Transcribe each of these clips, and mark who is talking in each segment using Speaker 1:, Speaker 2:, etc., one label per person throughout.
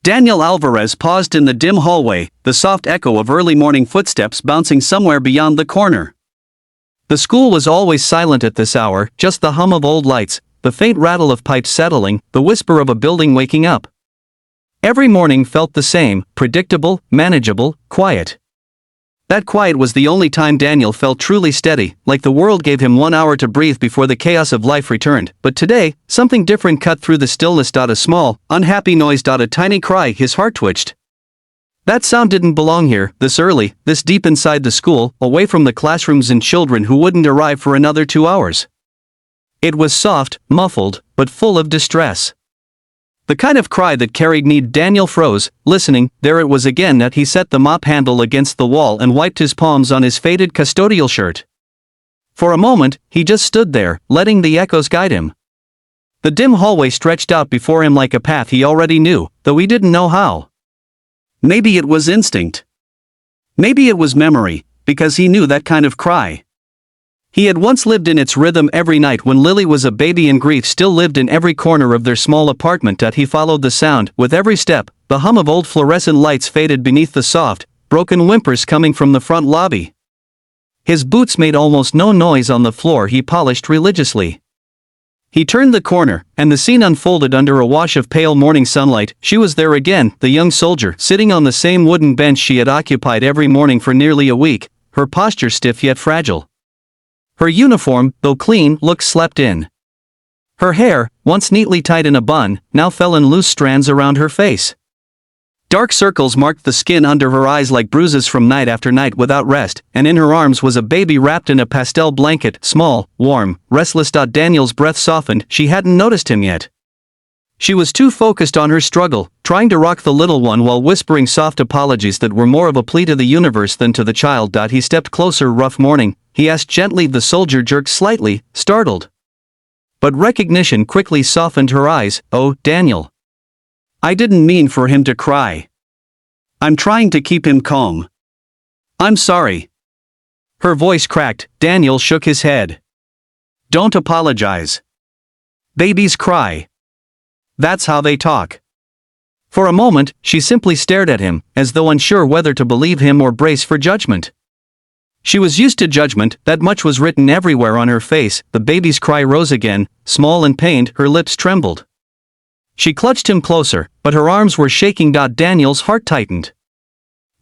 Speaker 1: Daniel Alvarez paused in the dim hallway, the soft echo of early morning footsteps bouncing somewhere beyond the corner. The school was always silent at this hour, just the hum of old lights, the faint rattle of pipes settling, the whisper of a building waking up. Every morning felt the same, predictable, manageable, quiet. That quiet was the only time Daniel felt truly steady, like the world gave him 1 hour to breathe before the chaos of life returned. But today, something different cut through the stillness. A small, unhappy noise. A tiny cry. His heart twitched. That sound didn't belong here, this early, this deep inside the school, away from the classrooms and children who wouldn't arrive for another 2 hours. It was soft, muffled, but full of distress. The kind of cry that carried need. Daniel froze, listening. There it was again. That he set the mop handle against the wall and wiped his palms on his faded custodial shirt. For a moment, he just stood there, letting the echoes guide him. The dim hallway stretched out before him like a path he already knew, though he didn't know how. Maybe it was instinct. Maybe it was memory, because he knew that kind of cry. He had once lived in its rhythm every night when Lily was a baby, and grief still lived in every corner of their small apartment. He followed the sound, with every step, the hum of old fluorescent lights faded beneath the soft, broken whimpers coming from the front lobby. His boots made almost no noise on the floor he polished religiously. He turned the corner, and the scene unfolded under a wash of pale morning sunlight. She was there again, the young soldier, sitting on the same wooden bench she had occupied every morning for nearly a week, her posture stiff yet fragile. Her uniform, though clean, looked slept in. Her hair, once neatly tied in a bun, now fell in loose strands around her face. Dark circles marked the skin under her eyes like bruises from night after night without rest, and in her arms was a baby wrapped in a pastel blanket, small, warm, restless. Daniel's breath softened. She hadn't noticed him yet. She was too focused on her struggle, trying to rock the little one while whispering soft apologies that were more of a plea to the universe than to the child. He stepped closer. Rough morning, he asked gently. The soldier jerked slightly, startled. But recognition quickly softened her eyes. Oh, Daniel. I didn't mean for him to cry. I'm trying to keep him calm. I'm sorry. Her voice cracked. Daniel shook his head. Don't apologize. Babies cry. That's how they talk. For a moment, she simply stared at him, as though unsure whether to believe him or brace for judgment. She was used to judgment, that much was written everywhere on her face. The baby's cry rose again, small and pained. Her lips trembled. She clutched him closer, but her arms were shaking. Daniel's heart tightened.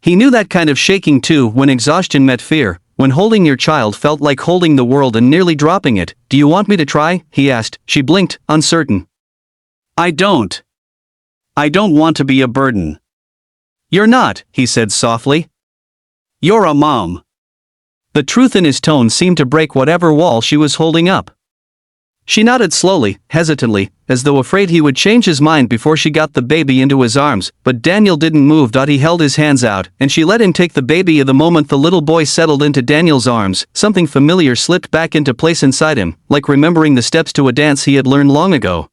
Speaker 1: He knew that kind of shaking too, when exhaustion met fear, when holding your child felt like holding the world and nearly dropping it. Do you want me to try? He asked. She blinked, uncertain. I don't want to be a burden. You're not, he said softly. You're a mom. The truth in his tone seemed to break whatever wall she was holding up. She nodded slowly, hesitantly, as though afraid he would change his mind before she got the baby into his arms, but Daniel didn't move. He held his hands out, and she let him take the baby. The moment the little boy settled into Daniel's arms, something familiar slipped back into place inside him, like remembering the steps to a dance he had learned long ago.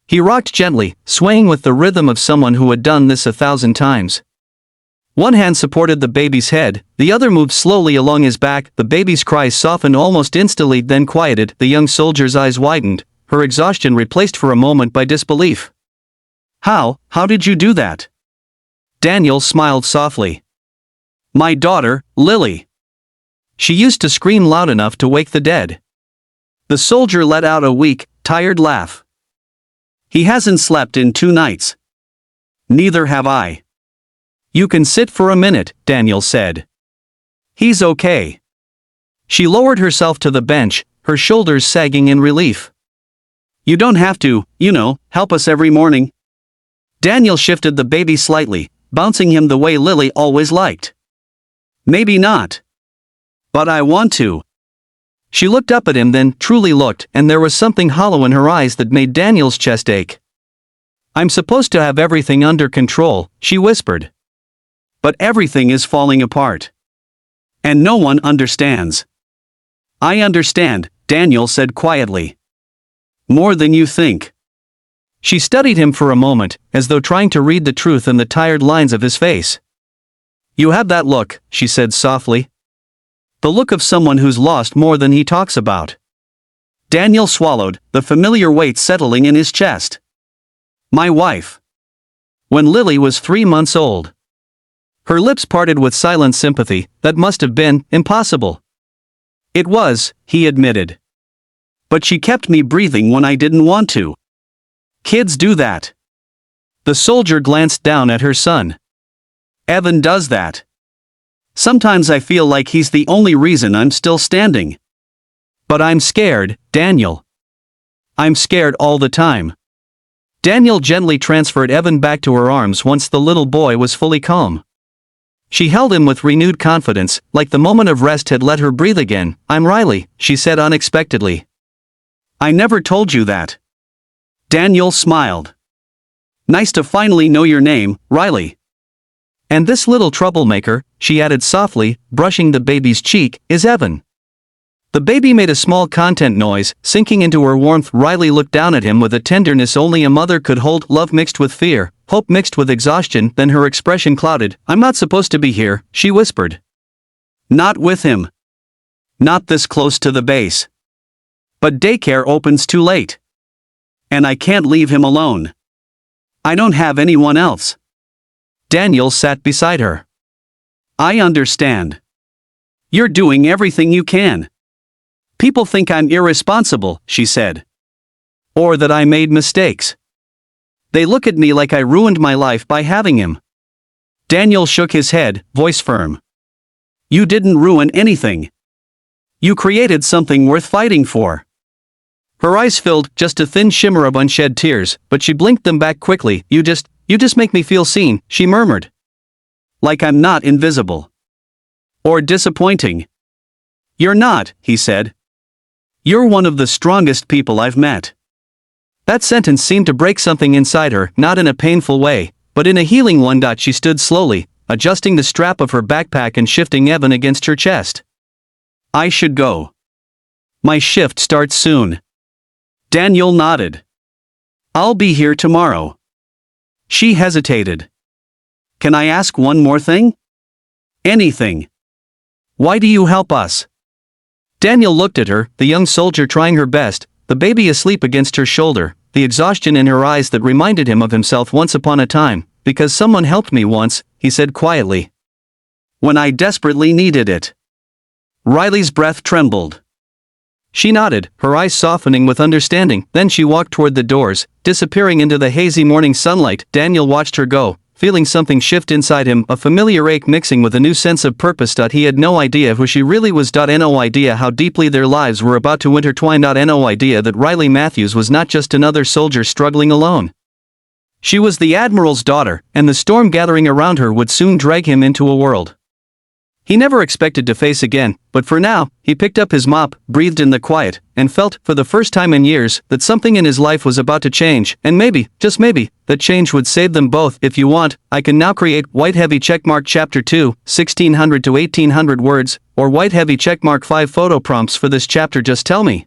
Speaker 1: He rocked gently, swaying with the rhythm of someone who had done this 1,000 times. One hand supported the baby's head, the other moved slowly along his back. The baby's cries softened almost instantly, then quieted. The young soldier's eyes widened, her exhaustion replaced for a moment by disbelief. How did you do that? Daniel smiled softly. My daughter, Lily. She used to scream loud enough to wake the dead. The soldier let out a weak, tired laugh. He hasn't slept in 2 nights. Neither have I. You can sit for a minute, Daniel said. He's okay. She lowered herself to the bench, her shoulders sagging in relief. You don't have to, help us every morning. Daniel shifted the baby slightly, bouncing him the way Lily always liked. Maybe not. But I want to. She looked up at him, then truly looked, and there was something hollow in her eyes that made Daniel's chest ache. I'm supposed to have everything under control, she whispered. But everything is falling apart. And no one understands. I understand, Daniel said quietly. More than you think. She studied him for a moment, as though trying to read the truth in the tired lines of his face. You have that look, she said softly. The look of someone who's lost more than he talks about. Daniel swallowed, the familiar weight settling in his chest. My wife. When Lily was 3 months old. Her lips parted with silent sympathy. That must have been impossible. It was, he admitted. But she kept me breathing when I didn't want to. Kids do that. The soldier glanced down at her son. Evan does that. Sometimes I feel like he's the only reason I'm still standing. But I'm scared, Daniel. I'm scared all the time. Daniel gently transferred Evan back to her arms once the little boy was fully calm. She held him with renewed confidence, like the moment of rest had let her breathe again. I'm Riley, she said unexpectedly. I never told you that. Daniel smiled. Nice to finally know your name, Riley. And this little troublemaker, she added softly, brushing the baby's cheek, is Evan. The baby made a small content noise, sinking into her warmth. Riley looked down at him with a tenderness only a mother could hold, love mixed with fear, hope mixed with exhaustion. Then her expression clouded. I'm not supposed to be here, she whispered. Not with him. Not this close to the base. But daycare opens too late. And I can't leave him alone. I don't have anyone else. Daniel sat beside her. I understand. You're doing everything you can. People think I'm irresponsible, she said. Or that I made mistakes. They look at me like I ruined my life by having him. Daniel shook his head, voice firm. You didn't ruin anything. You created something worth fighting for. Her eyes filled, just a thin shimmer of unshed tears, but she blinked them back quickly. You just make me feel seen, she murmured. Like I'm not invisible. Or disappointing. You're not, he said. You're one of the strongest people I've met. That sentence seemed to break something inside her, not in a painful way, but in a healing one. She stood slowly, adjusting the strap of her backpack and shifting Evan against her chest. I should go. My shift starts soon. Daniel nodded. I'll be here tomorrow. She hesitated. Can I ask one more thing? Anything. Why do you help us? Daniel looked at her, the young soldier trying her best, the baby asleep against her shoulder, the exhaustion in her eyes that reminded him of himself once upon a time. Because someone helped me once, he said quietly. When I desperately needed it. Riley's breath trembled. She nodded, her eyes softening with understanding. Then she walked toward the doors, disappearing into the hazy morning sunlight. Daniel watched her go, feeling something shift inside him, a familiar ache mixing with a new sense of purpose. He had no idea who she really was. No idea how deeply their lives were about to intertwine. No idea that Riley Matthews was not just another soldier struggling alone. She was the Admiral's daughter, and the storm gathering around her would soon drag him into a world he never expected to face again. But for now, he picked up his mop, breathed in the quiet, and felt, for the first time in years, that something in his life was about to change. And maybe, just maybe, that change would save them both. If you want, I can now create white heavy checkmark chapter 2, 1600 to 1800 words, or white heavy checkmark 5 photo prompts for this chapter. Just tell me.